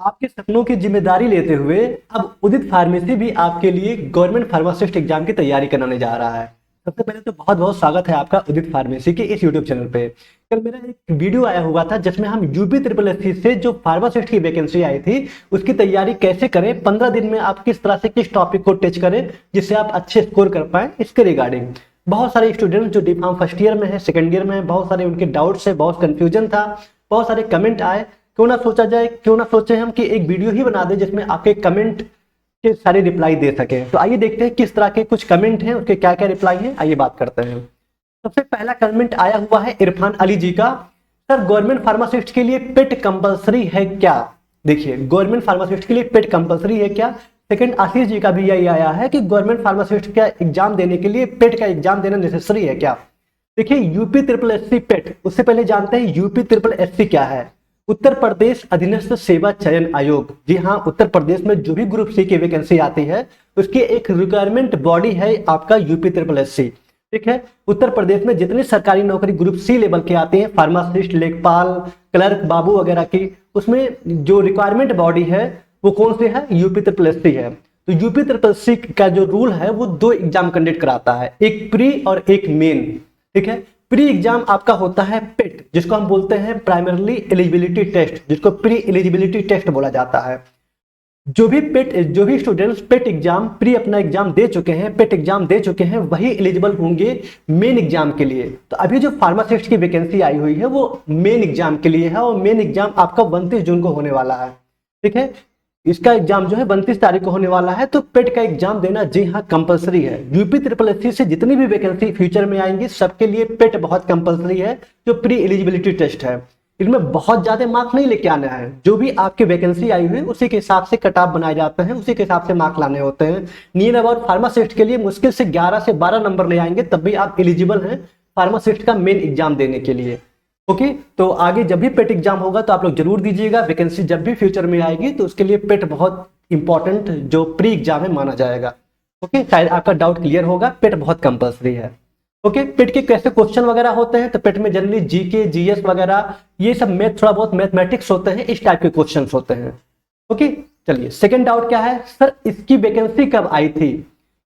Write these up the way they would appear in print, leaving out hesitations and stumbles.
आपके सपनों की जिम्मेदारी लेते हुए अब उदित फार्मेसी भी आपके लिए गवर्नमेंट फार्मासिस्ट एग्जाम की तैयारी कराने जा रहा है। सबसे पहले तो बहुत बहुत स्वागत है आपका उदित फार्मेसी के इस यूट्यूब चैनल पे। कल मेरा एक वीडियो आया हुआ था जिसमें हम यूपी ट्रिपल एससी से जो फार्मासिस्ट की वैकेंसी आई थी उसकी तैयारी कैसे करें, 15 दिन में आप किस तरह से किस टॉपिक को टच करें जिससे आप अच्छे स्कोर कर पाए, इसके रिगार्डिंग बहुत सारे स्टूडेंट जो डी फार्म फर्स्ट ईयर में है, सेकंड ईयर में है, बहुत सारे उनके डाउट्स है, बहुत कंफ्यूजन था, बहुत सारे कमेंट आए। क्यों ना सोचे हम कि एक वीडियो ही बना दे जिसमें आपके कमेंट के सारे रिप्लाई दे सके। तो आइए देखते हैं किस तरह के कुछ कमेंट हैं, उसके क्या क्या रिप्लाई हैं, आइए बात करते हैं। सबसे पहला कमेंट आया हुआ है इरफान अली जी का। सर गवर्नमेंट फार्मासिस्ट के लिए पेट कंपलसरी है क्या? देखिए, गवर्नमेंट फार्मासिस्ट के लिए पेट कंपलसरी है क्या। सेकंड आशीष जी का भी यही आया है कि गवर्नमेंट फार्मासिस्ट का एग्जाम देने के लिए पेट का एग्जाम देना नेसेसरी है क्या। देखिए, यूपी ट्रिपल एससी पेट, उससे पहले जानते हैं यूपी ट्रिपल एससी क्या है। उत्तर प्रदेश अधीनस्थ सेवा चयन आयोग। जी हाँ, उत्तर प्रदेश में जो भी ग्रुप सी की वैकेंसी आती है उसकी एक रिक्वायरमेंट बॉडी है आपका यूपी ट्रिपल एससी। ठीक है, उत्तर प्रदेश में जितनी सरकारी नौकरी ग्रुप सी लेवल की आती है, फार्मासिस्ट, लेखपाल, क्लर्क, बाबू वगैरह की, उसमें जो रिक्वायरमेंट बॉडी है वो कौन सी है? यूपी ट्रिपल एससी है। तो यूपी ट्रिपल एससी का जो रूल है वो 2 एग्जाम कंडक्ट कराता है, एक प्री और एक मेन। ठीक है, प्री एग्जाम आपका होता है पेट, जिसको हम बोलते हैं प्राइमरली एलिजिबिलिटी टेस्ट, जिसको प्री एलिजिबिलिटी टेस्ट बोला जाता है। जो भी स्टूडेंट्स पेट एग्जाम प्री अपना एग्जाम दे चुके हैं, पेट एग्जाम दे चुके हैं, वही एलिजिबल होंगे मेन एग्जाम के लिए। तो अभी जो फार्मासिस्ट की वैकेंसी आई हुई है वो मेन एग्जाम के लिए है और मेन एग्जाम आपका 29 जून को होने वाला है। ठीक है, इसका एग्जाम जो है 29 तारीख को होने वाला है। तो पेट का एग्जाम देना जी हाँ कंपलसरी है। यूपी ट्रिपल एससी से जितनी भी वैकेंसी फ्यूचर में आएंगी सबके लिए पेट बहुत कंपलसरी है, जो प्री एलिजिबिलिटी टेस्ट है। इसमें बहुत ज्यादा मार्क्स नहीं लेके आना है, जो भी आपकी वैकेंसी आई हुई है उसी के हिसाब से कट ऑफ बनाए जाते हैं, उसी के हिसाब से मार्क्स लाने होते हैं। नियर अबाउट फार्मासिस्ट के लिए मुश्किल से 11 से 12 नंबर ले आएंगे तब भी आप एलिजिबल हैं फार्मासिस्ट का मेन एग्जाम देने के लिए। ओके, तो आगे जब भी पेट एग्जाम होगा तो आप लोग जरूर दीजिएगा। वैकेंसी जब भी फ्यूचर में आएगी तो उसके लिए पेट बहुत इंपॉर्टेंट जो प्री एग्जाम है माना जाएगा। ओके, शायद आपका डाउट क्लियर होगा, पेट बहुत कंपलसरी है। ओके, पेट के कैसे क्वेश्चन वगैरह होते हैं? तो पेट में जनरली जीके, जीएस वगैरह ये सब थोड़ा बहुत मैथमेटिक्स होते हैं, इस टाइप के क्वेश्चन होते हैं। ओके, चलिए सेकेंड डाउट क्या है? सर इसकी वैकेंसी कब आई थी?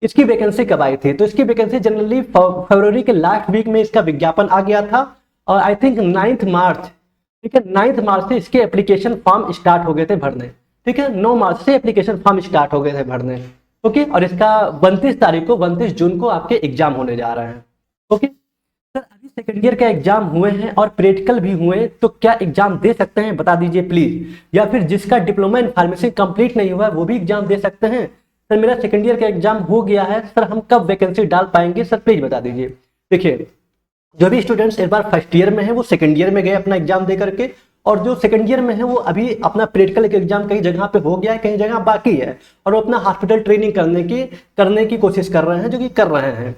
इसकी वैकेंसी कब आई थी? तो इसकी वैकेंसी जनरली फरवरी के लास्ट वीक में इसका विज्ञापन आ गया था और आई थिंक 9 मार्च, ठीक है, 9 मार्च से इसके एप्लीकेशन फॉर्म स्टार्ट हो गए थे भरने। ठीक है, 9 मार्च से एप्लीकेशन फॉर्म स्टार्ट हो गए थे भरने। ओके, और इसका 29 जून को आपके एग्जाम होने जा रहे हैं। ओके सर, अभी सेकेंड ईयर का एग्जाम हुए हैं और प्रैक्टिकल भी हुए, तो क्या एग्जाम दे सकते हैं? बता दीजिए प्लीज। या फिर जिसका डिप्लोमा इन फार्मेसी कंप्लीट नहीं हुआ है वो भी एग्जाम दे सकते हैं? सर मेरा सेकेंड ईयर का एग्जाम हो गया है सर, हम कब वैकेंसी डाल पाएंगे? सर प्लीज बता दीजिए। देखिए, जो भी स्टूडेंट्स एक बार फर्स्ट ईयर में है वो सेकंड ईयर में गए अपना एग्जाम दे करके, और जो सेकंड ईयर में है वो अभी अपना प्रैक्टिकल एग्जाम कई जगह पे हो गया है, कई जगह बाकी है, और वो अपना हॉस्पिटल ट्रेनिंग करने की कोशिश कर रहे हैं, जो कि कर रहे हैं।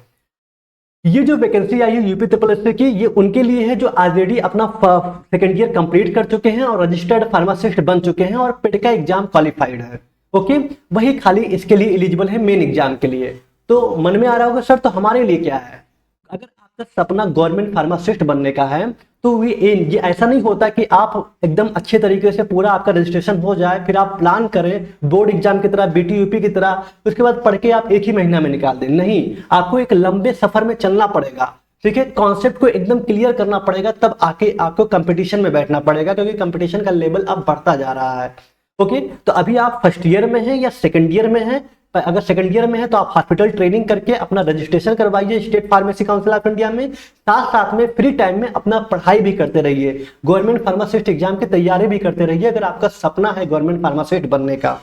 ये जो वैकेंसी आई है यूपी ट्रिपल एससी की, ये उनके लिए है जो ऑलरेडी अपना सेकंड ईयर कंप्लीट कर चुके हैं और रजिस्टर्ड फार्मासिस्ट बन चुके हैं और पेट का एग्जाम क्वालिफाइड है। ओके, वही खाली इसके लिए एलिजिबल है मेन एग्जाम के लिए। तो मन में आ रहा होगा सर तो हमारे लिए क्या है? अगर आपका सपना गवर्नमेंट फार्मासिस्ट बनने का है तो ये ऐसा नहीं होता कि आप एकदम अच्छे तरीके से पूरा आपका रजिस्ट्रेशन हो जाए फिर आप प्लान करें बोर्ड एग्जाम की तरह, बीटीयूपी की तरह, उसके बाद पढ़ के आप एक ही महीना में निकाल दें। नहीं, आपको एक लंबे सफर में चलना पड़ेगा। ठीक है, कॉन्सेप्ट को एकदम क्लियर करना पड़ेगा, तब आके आपको कंपटीशन में बैठना पड़ेगा, क्योंकि कंपटीशन का लेवल अब बढ़ता जा रहा है। ओके, तो अभी आप फर्स्ट ईयर में हैं या सेकंड ईयर में हैं? अगर सेकंड ईयर में है तो आप हॉस्पिटल ट्रेनिंग करके अपना रजिस्ट्रेशन करवाइए state pharmacy council of India में, साथ साथ में फ्री टाइम में अपना पढ़ाई भी करते रहिए, गवर्नमेंट फार्मासिस्ट एग्जाम की तैयारी भी करते रहिए अगर आपका सपना है गवर्नमेंट फार्मासिस्ट बनने का।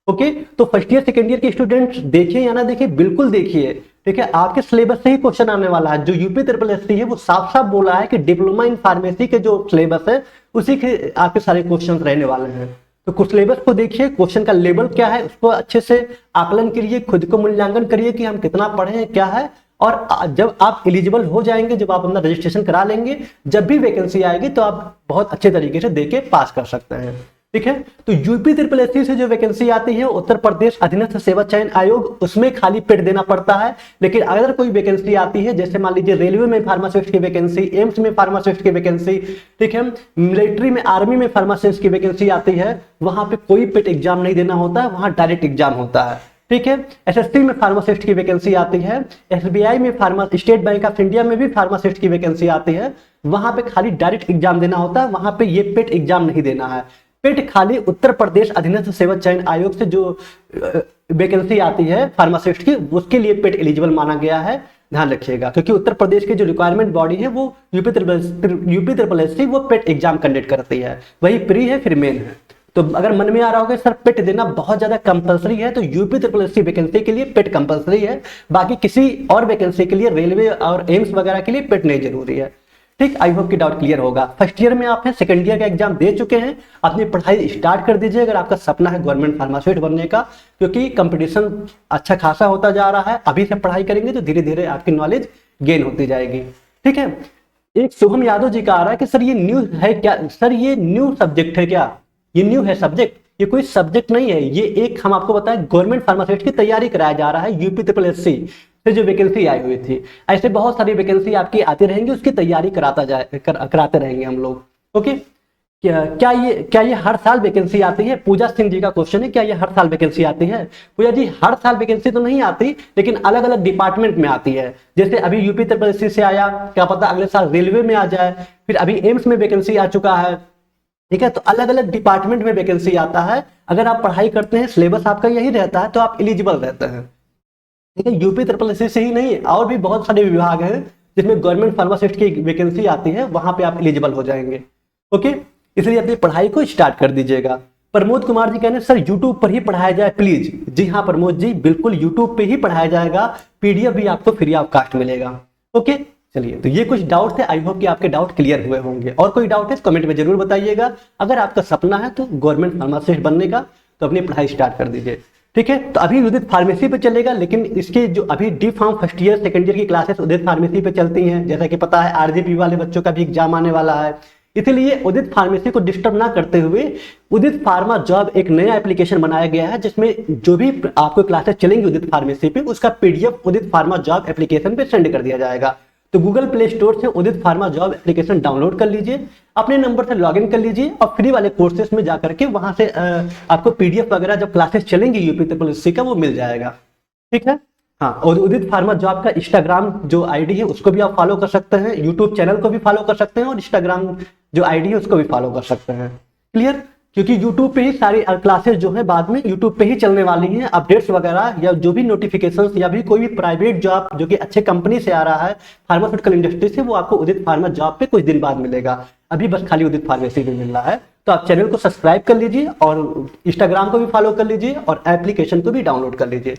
ओके, तो फर्स्ट ईयर सेकंड ईयर के स्टूडेंट्स देखिए या ना देखिए, बिल्कुल देखिए। ठीक है, आपके सिलेबस से ही क्वेश्चन आने वाला है। जो यूपी ट्रिपल एससी है वो साफ साफ बोला है कि डिप्लोमा इन फार्मेसी के जो सिलेबस है उसी के आपके सारे क्वेश्चन रहने वाले हैं। तो कुछ सिलेबस को देखिए, क्वेश्चन का लेवल क्या है उसको अच्छे से आकलन करिए, खुद को मूल्यांकन करिए कि हम कितना पढ़े हैं, क्या है। और जब आप एलिजिबल हो जाएंगे, जब आप अपना रजिस्ट्रेशन करा लेंगे, जब भी वैकेंसी आएगी तो आप बहुत अच्छे तरीके से देके पास कर सकते हैं। ठीक है। तो यूपी ट्रिपल एससी से जो वैकेंसी आती है उत्तर प्रदेश अधीनस्थ सेवा चयन आयोग, उसमें खाली पेट देना पड़ता है। लेकिन अगर कोई वैकेंसी आती है, जैसे मान लीजिए रेलवे में फार्मासिस्ट की वैकेंसी, एम्स में फार्मासिस्ट की वैकेंसी, ठीक है, मिलिट्री में, आर्मी में फार्मासिस्ट की वैकेंसी आती है, वहां पे कोई पेट एग्जाम नहीं देना होता है, वहां डायरेक्ट एग्जाम होता है। ठीक है। एसएससी में फार्मासिस्ट की वैकेंसी आती है, एसबीआई में स्टेट बैंक ऑफ इंडिया में भी फार्मासिस्ट की वैकेंसी आती है, वहां पे खाली डायरेक्ट एग्जाम देना होता है, वहां पे ये पेट एग्जाम नहीं देना है। पेट खाली उत्तर प्रदेश अधीनस्थ सेवा चयन आयोग से जो वैकेंसी आती है फार्मासिस्ट की, उसके लिए पेट एलिजिबल माना गया है, ध्यान रखिएगा। क्योंकि उत्तर प्रदेश की जो रिक्वायरमेंट बॉडी है वो यूपी ट्रिपल एससी वो पेट एग्जाम कंडक्ट करती है, वही प्री है फिर मेन है। तो अगर मन में आ रहा होगा सर पेट देना बहुत ज्यादा कंपलसरी है, तो यूपी ट्रिपल एससी वैकेंसी के लिए पेट कंपलसरी है, बाकी किसी और वैकेंसी के लिए रेलवे और एम्स वगैरह के लिए पेट नहीं जरूरी है। ठीक, आई होप कि डाउट क्लियर होगा। फर्स्ट ईयर में आप हैं, सेकंड ईयर का एग्जाम दे चुके हैं, अपनी पढ़ाई स्टार्ट कर दीजिए अगर आपका सपना है गवर्नमेंट फार्मासिस्ट बनने का, क्योंकि कंपटीशन अच्छा खासा होता जा रहा है। अभी से पढ़ाई करेंगे तो धीरे धीरे आपकी नॉलेज गेन होती जाएगी। ठीक है। एक शुभम यादव जी का आ रहा है कि सर ये न्यू है क्या, सर ये न्यू सब्जेक्ट है क्या? ये न्यू है सब्जेक्ट, ये कोई सब्जेक्ट नहीं है, ये एक हम आपको बताएं गवर्नमेंट फार्मासिस्ट की तैयारी कराया जा रहा है यूपी ट्रिपल एससी से जो वैकेंसी आई हुई थी। ऐसे बहुत सारी वैकेंसी आपकी आती रहेंगी, उसकी तैयारी कराते रहेंगे हम लोग। ओके। क्या ये हर साल वैकेंसी आती है? पूजा सिंह जी का क्वेश्चन है, क्या ये हर साल वैकेंसी आती है? पूजा जी हर साल वैकेंसी तो नहीं आती, लेकिन अलग अलग डिपार्टमेंट में आती है। जैसे अभी यूपी ट्रिपल एससी से आया, क्या पता अगले साल रेलवे में आ जाए, फिर अभी एम्स में वैकेंसी आ चुका है। ठीक है। तो अलग अलग डिपार्टमेंट में वैकेंसी आता है। अगर आप पढ़ाई करते हैं, सिलेबस आपका यही रहता है, तो आप एलिजिबल रहते हैं। ठीक है। यूपी ट्रिपल एससी से ही नहीं, और भी बहुत सारे विभाग हैं जिसमें गवर्नमेंट फार्मासिस्ट की वैकेंसी आती है, वहां पे आप एलिजिबल हो जाएंगे। ओके। इसलिए अपनी पढ़ाई को स्टार्ट कर दीजिएगा। प्रमोद कुमार जी कहने सर यूट्यूब पर ही पढ़ाया जाए प्लीज। जी हाँ प्रमोद जी, बिल्कुल यूट्यूब पे ही पढ़ाया जाएगा, पीडीएफ भी आपको फ्री ऑफ कास्ट मिलेगा। ओके। चलिए, तो ये कुछ डाउट थे, आई होप कि आपके डाउट क्लियर हुए होंगे। और कोई डाउट है तो कमेंट में जरूर बताइएगा। अगर आपका सपना है तो गवर्नमेंट फार्मासिस्ट बनने का, तो अपनी पढ़ाई स्टार्ट कर दीजिए। ठीक है। तो अभी उदित फार्मेसी पे चलेगा, लेकिन इसके जो अभी D pharm first year second year की क्लासेस उदित फार्मेसी पे चलती हैं। जैसा कि पता है आरजेपी वाले बच्चों का भी एग्जाम आने वाला है, इसलिए उदित फार्मेसी को डिस्टर्ब ना करते हुए उदित फार्मा जॉब एक नया एप्लीकेशन बनाया गया है, जिसमें जो भी आपको क्लासेस चलेंगी उदित फार्मेसी पे, उसका पीडीएफ उदित फार्मा जॉब एप्लीकेशन पे सेंड कर दिया जाएगा। तो गूगल प्ले स्टोर से उदित फार्मा जॉब एप्लीकेशन डाउनलोड कर लीजिए, अपने नंबर से लॉगिन कर लीजिए और फ्री वाले कोर्सेज में जाकर के वहां से आपको पीडीएफ वगैरह जब क्लासेस चलेंगी यूपी ट्रिपल एससी का, वो मिल जाएगा। ठीक है। हाँ, और उदित फार्मा जॉब का इंस्टाग्राम जो आईडी है उसको भी आप फॉलो कर सकते हैं, यूट्यूब चैनल को भी फॉलो कर सकते हैं, और इंस्टाग्राम जो आईडी है उसको भी फॉलो कर सकते हैं। क्लियर? क्योंकि यूट्यूब पे ही सारी क्लासेस जो है बाद में यूट्यूब पे ही चलने वाली हैं। अपडेट्स वगैरह या जो भी नोटिफिकेशंस या भी कोई भी प्राइवेट जॉब जो कि अच्छे कंपनी से आ रहा है फार्मास्यूटिकल इंडस्ट्री से, वो आपको उदित फार्मा जॉब पे कुछ दिन बाद मिलेगा। अभी बस खाली उदित फार्मेसी में मिल रहा है। तो आप चैनल को सब्सक्राइब कर लीजिए और इंस्टाग्राम को भी फॉलो कर लीजिए और एप्लीकेशन को भी डाउनलोड कर लीजिए।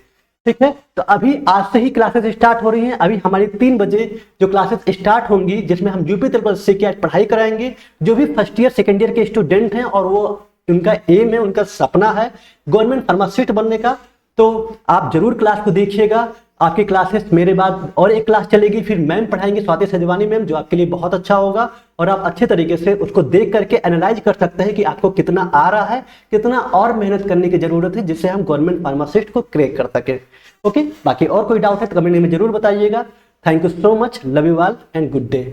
ठीक है। तो अभी आज से ही क्लासेस स्टार्ट हो रही हैं। अभी हमारी 3 बजे जो क्लासेस स्टार्ट होंगी, जिसमें हम यूपी ट्रिपल एससी की आज पढ़ाई कराएंगे। जो भी फर्स्ट ईयर सेकंड ईयर के स्टूडेंट हैं और वो उनका एम है, उनका सपना है गवर्नमेंट फार्मासिस्ट बनने का, तो आप जरूर क्लास को देखिएगा। आपकी क्लासेस मेरे बाद और एक क्लास चलेगी, फिर मैम पढ़ाएंगे स्वाति सजवानी मैम, जो आपके लिए बहुत अच्छा होगा और आप अच्छे तरीके से उसको देख करके एनालाइज कर सकते हैं कि आपको कितना आ रहा है, कितना और मेहनत करने की जरूरत है, जिससे हम गवर्नमेंट फार्मासिस्ट को क्रैक कर सके। ओके। बाकी और कोई डाउट है तो कमेंट में जरूर बताइएगा। Thank you so much, love you all and good day.